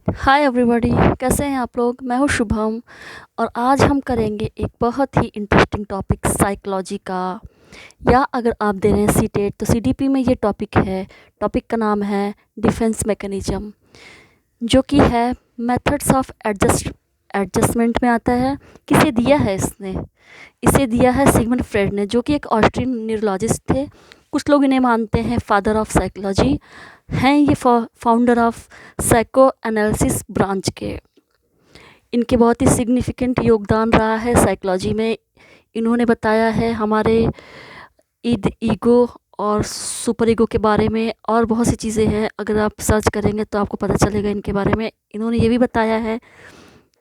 Hi everybody, कैसे हैं आप लोग। मैं हूँ शुभम और आज हम करेंगे एक बहुत ही इंटरेस्टिंग टॉपिक साइकोलॉजी का। या अगर आप दे रहे हैं सीटेट तो सीडीपी में ये टॉपिक है। टॉपिक का नाम है डिफेंस मैकेनिज्म, जो कि है मेथड्स ऑफ एडजस्टमेंट में आता है। किसे दिया है इसने? इसे दिया है सिगमंड फ्रेड ने, जो कि एक ऑस्ट्रियन न्यूरोलॉजिस्ट थे। कुछ लोग इन्हें मानते हैं फादर ऑफ साइकोलॉजी। हैं ये founder of psycho analysis branch के। इनके बहुत ही सिग्निफिकेंट योगदान रहा है साइकोलॉजी में। इन्होंने बताया है हमारे ईगो और सुपर ईगो के बारे में, और बहुत सी चीज़ें हैं। अगर आप सर्च करेंगे तो आपको पता चलेगा इनके बारे में। इन्होंने ये भी बताया है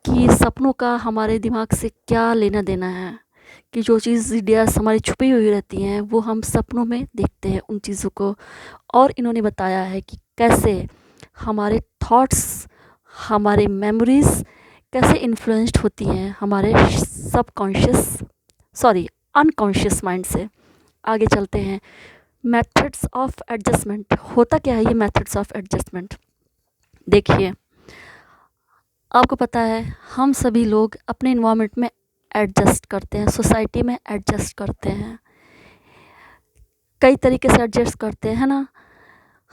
कि सपनों का हमारे दिमाग से क्या लेना देना है, कि जो चीज़ आइडियाज़ हमारी छुपी हुई रहती हैं वो हम सपनों में देखते हैं उन चीज़ों को। और इन्होंने बताया है कि कैसे हमारे थॉट्स, हमारे मेमोरीज़ कैसे इन्फ्लुएंस्ड होती हैं हमारे सबकॉन्शियस, सॉरी, अनकॉन्शियस माइंड से। आगे चलते हैं। मेथड्स ऑफ एडजस्टमेंट होता क्या है? ये मेथड्स ऑफ एडजस्टमेंट देखिए, आपको पता है हम सभी लोग अपने इन्वायरमेंट में एडजस्ट करते हैं, सोसाइटी में एडजस्ट करते हैं, कई तरीके से एडजस्ट करते हैं ना।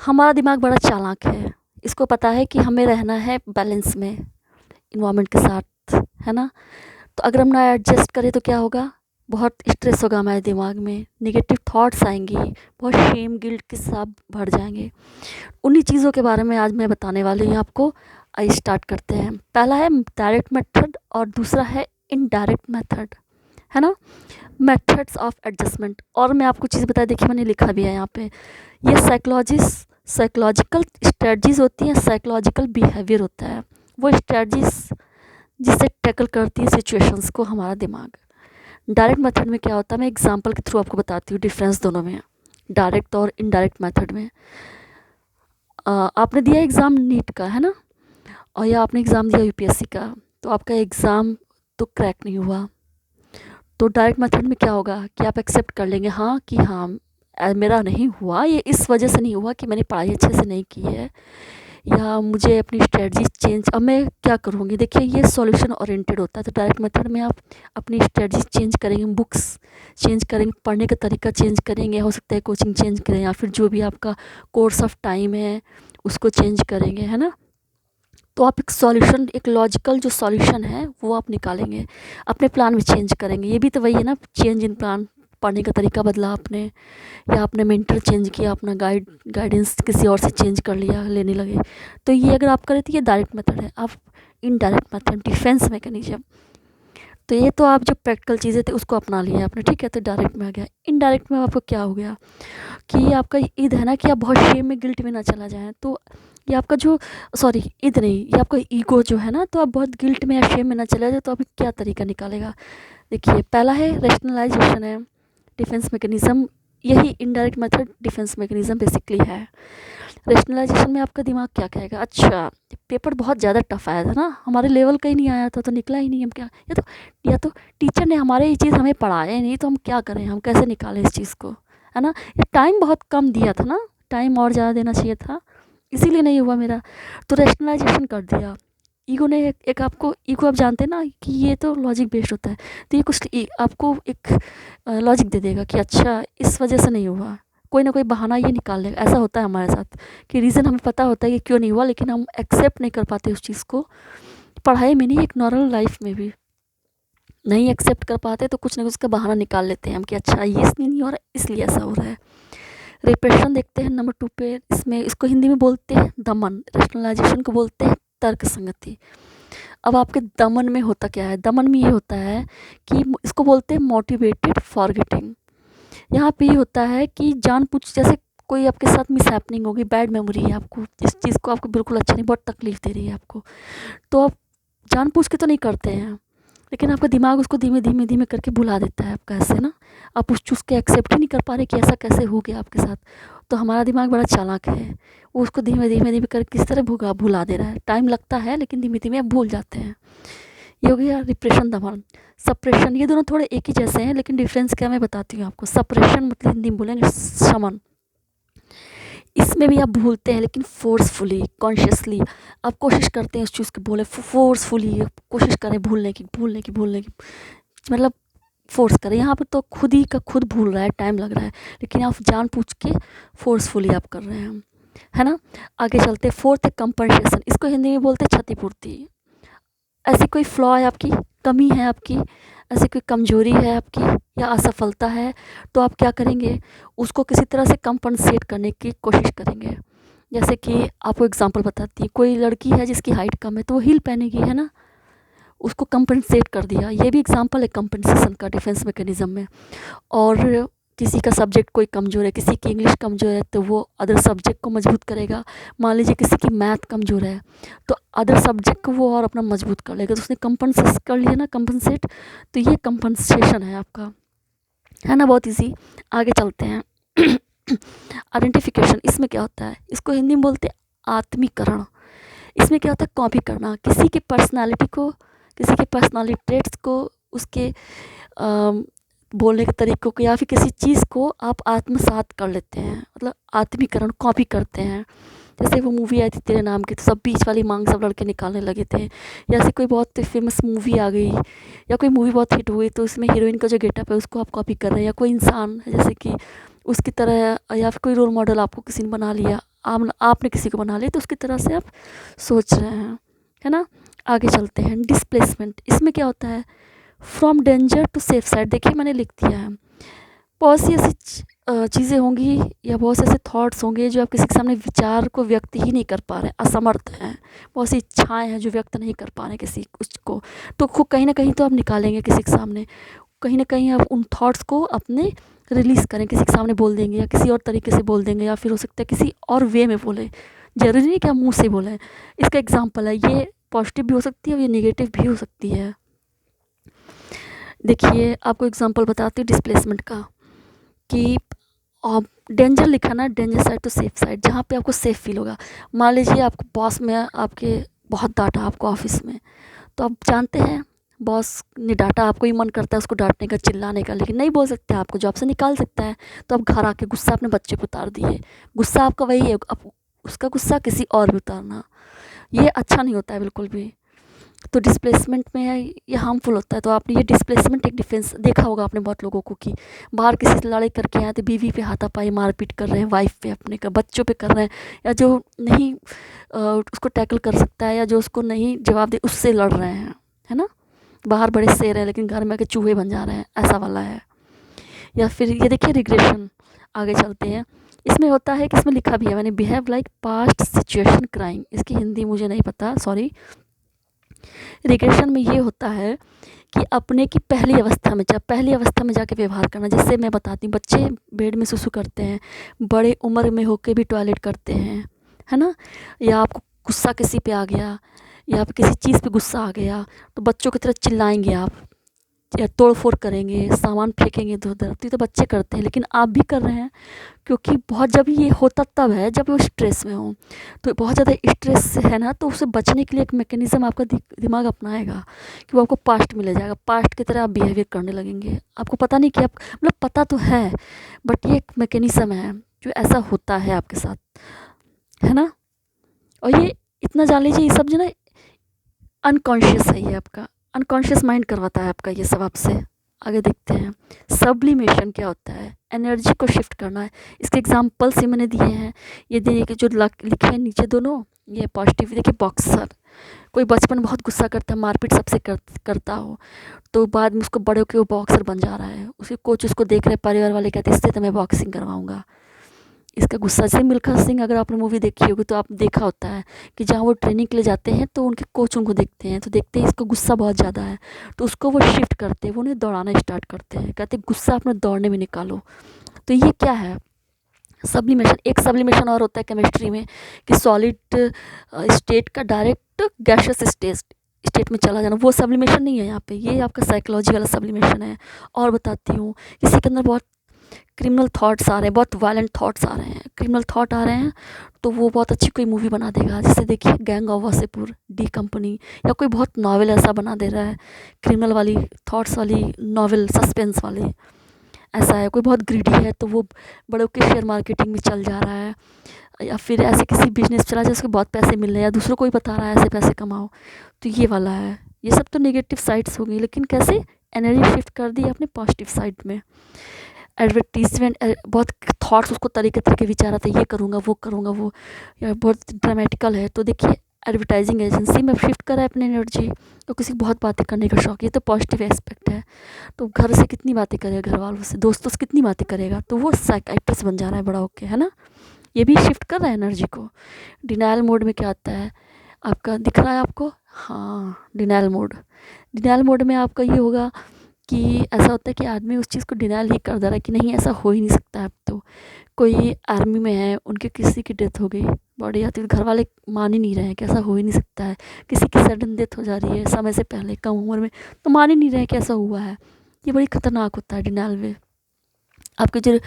हमारा दिमाग बड़ा चालाक है, इसको पता है कि हमें रहना है बैलेंस में इन्वायरमेंट के साथ, है ना। तो अगर हम ना एडजस्ट करें तो क्या होगा? बहुत स्ट्रेस होगा हमारे दिमाग में, नेगेटिव थॉट्स आएंगी, बहुत शेम गिल्ट के साथ भर जाएंगे। उन्हीं चीज़ों के बारे में आज मैं बताने वाली हूँ आपको। आइए स्टार्ट करते हैं। पहला है डायरेक्ट मेथड और दूसरा है इनडायरेक्ट मेथड, है ना। Methods of adjustment. और मैं आपको चीज़ बता, देखिए मैंने लिखा भी है यहाँ पे। ये साइकोलॉजिकल स्ट्रेटजीज होती हैं, साइकोलॉजिकल बिहेवियर होता है, वो स्ट्रेटजीज जिससे टैकल करती है सिचुएशंस को हमारा दिमाग। डायरेक्ट मेथड में क्या होता है, मैं एग्जांपल के थ्रू आपको बताती हूँ डिफरेंस दोनों में, डायरेक्ट और इनडायरेक्ट मेथड में। आपने दिया एग्ज़ाम नीट का, है ना, और या आपने एग्ज़ाम दिया यूपीएससी का, तो आपका एग्ज़ाम तो क्रैक नहीं हुआ। तो डायरेक्ट मेथड में क्या होगा कि आप एक्सेप्ट कर लेंगे, हाँ कि हाँ मेरा नहीं हुआ, ये इस वजह से नहीं हुआ कि मैंने पढ़ाई अच्छे से नहीं की है, या मुझे अपनी स्ट्रेटजी चेंज, अब मैं क्या करूँगी। देखिए ये सॉल्यूशन ओरिएंटेड होता है। तो डायरेक्ट मेथड में आप अपनी स्ट्रेटजी चेंज करेंगे, बुक्स चेंज करेंगे, पढ़ने का तरीका चेंज करेंगे, हो सकता है कोचिंग चेंज करें, या फिर जो भी आपका कोर्स ऑफ टाइम है उसको चेंज करेंगे, है ना। तो आप एक सॉल्यूशन, एक लॉजिकल जो सॉल्यूशन है वो आप निकालेंगे, अपने प्लान में चेंज करेंगे। ये भी तो वही है ना, चेंज इन प्लान। पढ़ने का तरीका बदला आपने, या आपने मेंटर चेंज किया, अपना गाइडेंस किसी और से चेंज कर लिया, लेने लगे। तो ये अगर आप करें तो ये डायरेक्ट मेथड है। आप इनडायरेक्ट मेथड, डिफेंस मैकेनिज्म, तो ये तो आप जो प्रैक्टिकल चीज़ें थे उसको अपना लिया आपने, ठीक है। तो डायरेक्ट में आ गया। इनडायरेक्ट में आपको क्या हो गया कि आपका ईद है ना, कि आप बहुत शेम में, गिल्ट में ना चला जाएँ। तो ये आपका जो, सॉरी ईद नहीं, ये आपका ईगो जो है ना, तो आप बहुत गिल्ट में या शेम में ना चला जाए। तो अभी क्या तरीका निकालेगा? देखिए पहला है रैशनलाइजेशन है, डिफेंस मैकेनिज्म। यही indirect method defence mechanism basically है। रैशनलाइजेशन में आपका दिमाग क्या कहेगा, अच्छा पेपर बहुत ज़्यादा टफ आया था ना, हमारे लेवल का ही नहीं आया था तो निकला ही नहीं, हम क्या, या तो टीचर ने हमारे ये चीज़ हमें पढ़ाया ही नहीं, तो हम क्या करें, हम कैसे निकालें इस चीज़ को, है ना। ये टाइम बहुत कम दिया था ना, टाइम और ज़्यादा देना चाहिए था, इसीलिए नहीं हुआ मेरा। तो रैशनलाइजेशन कर दिया। ईगो ने एक आपको, ईगो आप जानते हैं ना कि ये तो लॉजिक बेस्ड होता है, तो ये कुछ आपको एक लॉजिक दे देगा कि अच्छा इस वजह से नहीं हुआ, कोई ना कोई बहाना ये निकाल लेगा। ऐसा होता है हमारे साथ कि रीज़न हमें पता होता है कि क्यों नहीं हुआ, लेकिन हम एक्सेप्ट नहीं कर पाते उस चीज़ को। पढ़ाई में नहीं, एक नॉर्मल लाइफ में भी नहीं एक्सेप्ट कर पाते, तो कुछ ना कुछ उसका बहाना निकाल लेते हैं हम कि अच्छा ये इसलिए नहीं हो रहा, इसलिए ऐसा हो रहा है। रिप्रेशन देखते हैं नंबर 2 पे। इसमें इसको हिंदी में बोलते हैं दमन, रैशनलाइजेशन को बोलते हैं तर्क संगति। अब आपके दमन में होता क्या है? दमन में ये होता है कि इसको बोलते हैं मोटिवेटेड फॉरगेटिंग। यहाँ पे ये होता है कि जानबूझ, जैसे कोई आपके साथ मिसहैपनिंग होगी, बैड मेमोरी है आपको, इस चीज़ को आपको बिल्कुल अच्छा नहीं, बहुत तकलीफ दे रही है आपको, तो आप जानबूझ के तो नहीं करते हैं, लेकिन आपका दिमाग उसको धीमे धीमे धीमे करके भुला देता है आपका, ऐसे ना। आप उस चीज़ को एक्सेप्ट ही नहीं कर पा रहे कि ऐसा कैसे हो गया आपके साथ। तो हमारा दिमाग बड़ा चालाक है, वो उसको धीमे धीमे धीमे कर किस तरह भुला दे रहा है। टाइम लगता है लेकिन धीमे धीमे आप भूल जाते हैं। ये हो गया रिप्रेशन, दमन। सप्रेशन, ये दोनों थोड़े एक ही जैसे हैं, लेकिन डिफरेंस क्या मैं बताती हूँ आपको। सप्रेशन मतलब हिंदी में बोलेंगे शमन। इसमें भी आप भूलते हैं लेकिन फ़ोर्सफुली, कॉन्शियसली आप कोशिश करते हैं उस चीज़ को बोले, फ़ोर्सफुली कोशिश करें भूलने की, मतलब फ़ोर्स करें। यहाँ पे तो खुद ही का खुद भूल रहा है, टाइम लग रहा है, लेकिन आप जानबूझ के फ़ोर्सफुली आप कर रहे हैं, है ना? आगे चलते, फोर्थ है कंपनसेशन, इसको हिंदी में बोलते हैं क्षतिपूर्ति। ऐसी कोई फ्लॉ है आपकी, कमी है आपकी, ऐसी कोई कमज़ोरी है आपकी या असफलता है, तो आप क्या करेंगे, उसको किसी तरह से कंपनसेट करने की कोशिश करेंगे। जैसे कि आपको एग्ज़ाम्पल बताती हूँ, कोई लड़की है जिसकी हाइट कम है तो वो हील पहनेगी, है ना? उसको कंपनसेट कर दिया, ये भी एग्ज़ाम्पल है कंपनसेशन का डिफेंस मैकेनिज़्म में। और किसी का सब्जेक्ट कोई कमज़ोर है, किसी की इंग्लिश कमज़ोर है तो वो अदर सब्जेक्ट को मजबूत करेगा। मान लीजिए किसी की मैथ कमज़ोर है तो अदर सब्जेक्ट को वो और अपना मजबूत कर लेगा, तो उसने कंपनसेट कर लिया ना, कंपनसेट, तो ये कंपनसेशन है आपका, है ना? बहुत ईजी। आगे चलते हैं। आइडेंटिफिकेशन, इसमें क्या होता है, इसको हिंदी में बोलते हैं आत्मीकरण। इसमें क्या होता है, कॉपी करना, किसी की पर्सनालिटी को, किसी के पर्सनालिटी ट्रेट्स को, उसके बोलने के तरीक़ों को या फिर किसी चीज़ को आप आत्मसात कर लेते हैं, मतलब आत्मीकरण, कॉपी करते हैं। जैसे वो मूवी आई थी तेरे नाम की, तो सब बीच वाली मांग सब लड़के निकालने लगे थे। या ऐसी कोई बहुत फेमस मूवी आ गई या कोई मूवी बहुत हिट हुई तो उसमें हीरोइन का जो गेटअप है उसको आप कॉपी कर रहे हैं, या कोई इंसान है जैसे कि उसकी तरह, या फिर कोई रोल मॉडल आपको किसी ने बना लिया, आपने किसी को बना लिया तो उसकी तरह से आप सोच रहे हैं, है ना? आगे चलते हैं, डिस्प्लेसमेंट, इसमें क्या होता है, from danger to safe side. देखिए मैंने लिख दिया है, बहुत सी ऐसी चीज़ें होंगी या बहुत से ऐसे थॉट्स होंगे जो आप किसी के सामने विचार को व्यक्त ही नहीं कर पा रहे, असमर्थ हैं। बहुत सी इच्छाएं हैं जो व्यक्त नहीं कर पा रहे किसी उसको, तो खुद कहीं ना कहीं तो आप निकालेंगे किसी के सामने, कहीं ना कहीं आप उन थॉट्स को अपने रिलीज़ करें, किसी के सामने बोल देंगे या किसी और तरीके से बोल देंगे, या फिर हो सकता है किसी और वे में बोले, ज़रूरी नहीं कि आप मुँह से बोलें। इसका एग्ज़ाम्पल है, ये पॉजिटिव भी हो सकती है और ये नेगेटिव भी हो सकती है। देखिए आपको एग्ज़ाम्पल बताती हूँ डिस्प्लेसमेंट का, कि डेंजर लिखा ना, danger side to safe side, जहाँ पे आपको सेफ़ फील होगा। मान लीजिए आपको बॉस में आपके बहुत डांटा आपको ऑफिस में, तो आप जानते हैं बॉस ने डांटा, आपको ही मन करता है उसको डांटने का, चिल्लाने का, लेकिन नहीं बोल सकते, आपको जॉब से निकाल सकता है। तो आप घर आके गुस्सा अपने बच्चे पे उतार दिए, गुस्सा आपका वही है, अब उसका गुस्सा किसी और पे उतारना, ये अच्छा नहीं होता है बिल्कुल भी। तो डिस्प्लेसमेंट में ये हार्मफुल होता है। तो आपने ये डिस्प्लेसमेंट एक डिफेंस देखा होगा आपने बहुत लोगों को, कि बाहर किसी से लड़ाई करके आए तो बीवी पे हाथापाई मारपीट कर रहे हैं, वाइफ पे, अपने का बच्चों पे कर रहे हैं, या जो नहीं उसको टैकल कर सकता है या जो उसको नहीं जवाब दे उससे लड़ रहे हैं, है ना? बाहर बड़े शेर हैं लेकिन घर में आके चूहे बन जा रहे हैं, ऐसा वाला है। या फिर ये देखिए रिग्रेशन, आगे चलते हैं। इसमें होता है कि इसमें लिखा भी है मैंने, behave like past situation crying, इसकी हिंदी मुझे नहीं पता, सॉरी। रिग्रेशन में ये होता है कि अपने की पहली अवस्था में जाके व्यवहार करना। जैसे मैं बताती हूँ, बच्चे बेड में सुसु करते हैं, बड़े उम्र में होके भी टॉयलेट करते हैं, है ना? या आपको गुस्सा किसी पे आ गया या आप किसी चीज़ पे गुस्सा आ गया तो बच्चों की तरह चिल्लाएंगे आप, या तोड़ फोड़ करेंगे, सामान फेंकेंगे इधर उधर, तो ये तो बच्चे करते हैं, लेकिन आप भी कर रहे हैं। क्योंकि बहुत, जब ये होता तब है जब वो स्ट्रेस में हो, तो बहुत ज़्यादा स्ट्रेस है ना, तो उससे बचने के लिए एक मैकेनिज़्म आपका दिमाग अपनाएगा कि वो आपको पास्ट में ले जाएगा, पास्ट की तरह आप बिहेवियर करने लगेंगे। आपको पता नहीं कि आप, मतलब पता तो है बट ये एक मैकेनिज़्म है जो ऐसा होता है आपके साथ, है ना? और ये इतना जान लीजिए, ये सब जो ना अनकॉन्शियस है, ये आपका अनकॉन्शियस माइंड करवाता है आपका ये सब आपसे। आगे देखते हैं, सब्लिमेशन क्या होता है, एनर्जी को शिफ्ट करना है। इसके एग्जांपल्स ही मैंने दिए हैं, ये देखिए जो लिखे हैं नीचे दोनों, ये पॉजिटिव। देखिए बॉक्सर, कोई बचपन में बहुत गुस्सा करता है, मारपीट सबसे करता हो, तो बाद में उसको बड़े होकर वो बॉक्सर बन जा रहा है, उसके कोच उसको देख रहे, परिवार वाले कहते हैं इससे तो मैं बॉक्सिंग करवाऊँगा। इसका गुस्सा से, मिल्खा सिंह अगर आपने मूवी देखी होगी तो आप देखा होता है कि जहाँ वो ट्रेनिंग के लिए जाते हैं तो उनके कोच उनको देखते हैं, तो देखते हैं इसको गुस्सा बहुत ज़्यादा है, तो उसको वो शिफ्ट करते हैं, वो उन्हें दौड़ाना स्टार्ट करते हैं, कहते हैं गुस्सा अपने दौड़ने में निकालो। तो ये क्या है, सब्लिमेशन। एक सब्लिमेशन और होता है केमिस्ट्री में, कि सॉलिड स्टेट का डायरेक्ट गैसियस स्टेट में चला जाना, वो सब्लिमेशन नहीं है यहाँ पे, ये आपका साइकोलॉजी वाला सब्लिमेशन है। और बताती हूँ, किसी के अंदर बहुत क्रिमिनल थॉट्स आ रहे हैं, बहुत वायलेंट थॉट्स आ रहे हैं, क्रिमिनल थॉट आ रहे हैं, तो वो बहुत अच्छी कोई मूवी बना देगा। जैसे देखिए gang of Wasseypur, D company, या कोई बहुत नावल ऐसा बना दे रहा है, क्रिमिनल वाली थॉट्स वाली नावल, सस्पेंस वाली। ऐसा है, कोई बहुत ग्रीडी है तो वो बड़ों के शेयर मार्केटिंग में चल जा रहा है, या फिर ऐसे किसी बिजनेस चला जाए उसके बहुत पैसे मिल रहे हैं या दूसरों को ही बता रहा है ऐसे पैसे कमाओ, तो ये वाला है। ये सब तो नेगेटिव साइड्स हो गई, लेकिन कैसे एनर्जी शिफ्ट कर दी अपने पॉजिटिव साइड में। एडवर्टीजमेंट बहुत थॉट्स उसको तरीके तरीके विचार आते हैं, ये करूँगा वो करूँगा वो, या बहुत ड्रामेटिकल है, तो देखिए एडवर्टाइजिंग एजेंसी में शिफ्ट करा है अपनी एनर्जी। तो किसी को बहुत बातें करने का शौक, ये तो पॉजिटिव एस्पेक्ट है। तो घर से कितनी बातें करेगा, घर वालों से, दोस्तों से कितनी बातें करेगा, तो वो साइकियाट्रिस्ट बन जा रहा है बड़ा होके, है ना। ये भी शिफ्ट कर रहा है एनर्जी को। डिनायल मोड में क्या आता है आपका, दिख रहा है आपको, हाँ डिनायल मोड। डिनायल मोड में आपका ये होगा कि ऐसा होता है कि आदमी उस चीज़ को डिनायल ही कर दे रहा है कि नहीं ऐसा हो ही नहीं सकता है। अब तो कोई आर्मी में है, उनके किसी की डेथ हो गई, बॉडी आती है, घर वाले मान ही नहीं रहे हैं कि ऐसा हो ही नहीं सकता है। किसी की सडन डेथ हो जा रही है समय से पहले कम उम्र में, तो मान ही नहीं रहे हैं कि ऐसा हुआ है। ये बड़ी खतरनाक होता है डिनायल वे। आपकी जो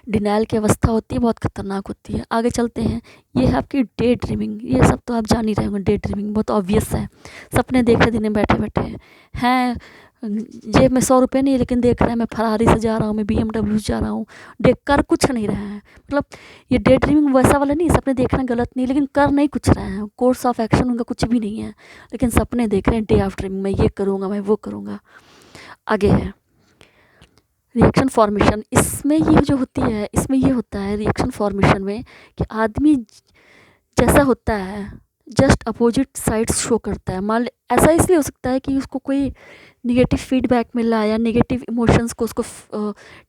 डिनायल की अवस्था होती है बहुत खतरनाक होती है। आगे चलते हैं, ये है आपकी डे ड्रीमिंग। ये सब तो आप जान ही रहे होंगे, डे ड्रीमिंग बहुत ऑब्वियस है। सपने देख रहे दिन में बैठे बैठे हैं, जेब में 100 रुपये नहीं, लेकिन देख रहे हैं मैं फरारी से जा रहा हूँ, मैं BMW से जा रहा हूँ, देख कर कुछ नहीं रहे हैं। मतलब ये डे ड्रीमिंग वैसा वाला नहीं, सपने देखना गलत नहीं, लेकिन कर नहीं कुछ रहे हैं, कोर्स ऑफ एक्शन उनका कुछ भी नहीं है, लेकिन सपने देख रहे हैं डे ऑफ ड्रीमिंग, मैं ये करूँगा मैं वो करूँगा। आगे है रिएक्शन फॉर्मेशन। इसमें ये जो होती है, इसमें ये होता है रिएक्शन फॉर्मेशन में कि आदमी जैसा होता है जस्ट अपोजिट साइड्स शो करता है। मान ऐसा इसलिए हो सकता है कि उसको कोई निगेटिव फीडबैक मिला है या नेगेटिव इमोशंस को उसको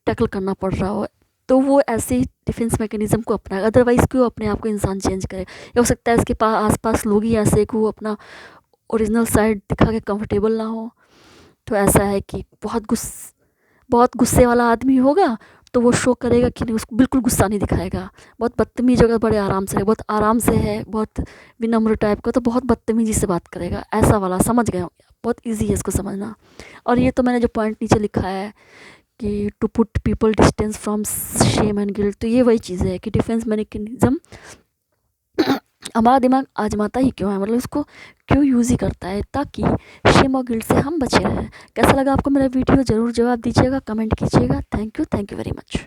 टैकल करना पड़ रहा हो, तो वो ऐसे ही डिफेंस मैकेनिज्म को अपनाए, अदरवाइज़ क्यों अपने आप को इंसान चेंज करे। या हो सकता है इसके पास आसपास लोग ही ऐसे कि वो अपना ओरिजिनल साइड दिखा के कंफर्टेबल ना हो। तो ऐसा है कि बहुत गुस्से वाला आदमी होगा तो वो शो करेगा कि नहीं, उसको बिल्कुल गुस्सा नहीं दिखाएगा। बहुत बदतमीज होगा, बड़े आराम से, बहुत आराम से है, बहुत विनम्र टाइप का, तो बहुत बदतमीजी से बात करेगा। ऐसा वाला समझ गए होंगे, बहुत इजी है इसको समझना। और ये तो मैंने जो पॉइंट नीचे लिखा है कि to put people distance from shame and guilt, तो ये वही चीज़ है कि डिफेंस मैकेनिज्म हमारा दिमाग आजमाता ही क्यों है, मतलब उसको क्यों यूज़ ही करता है, ताकि शेम और गिल्ट से हम बचे रहें। कैसा लगा आपको मेरा वीडियो, ज़रूर जवाब दीजिएगा, कमेंट कीजिएगा। Thank you very much.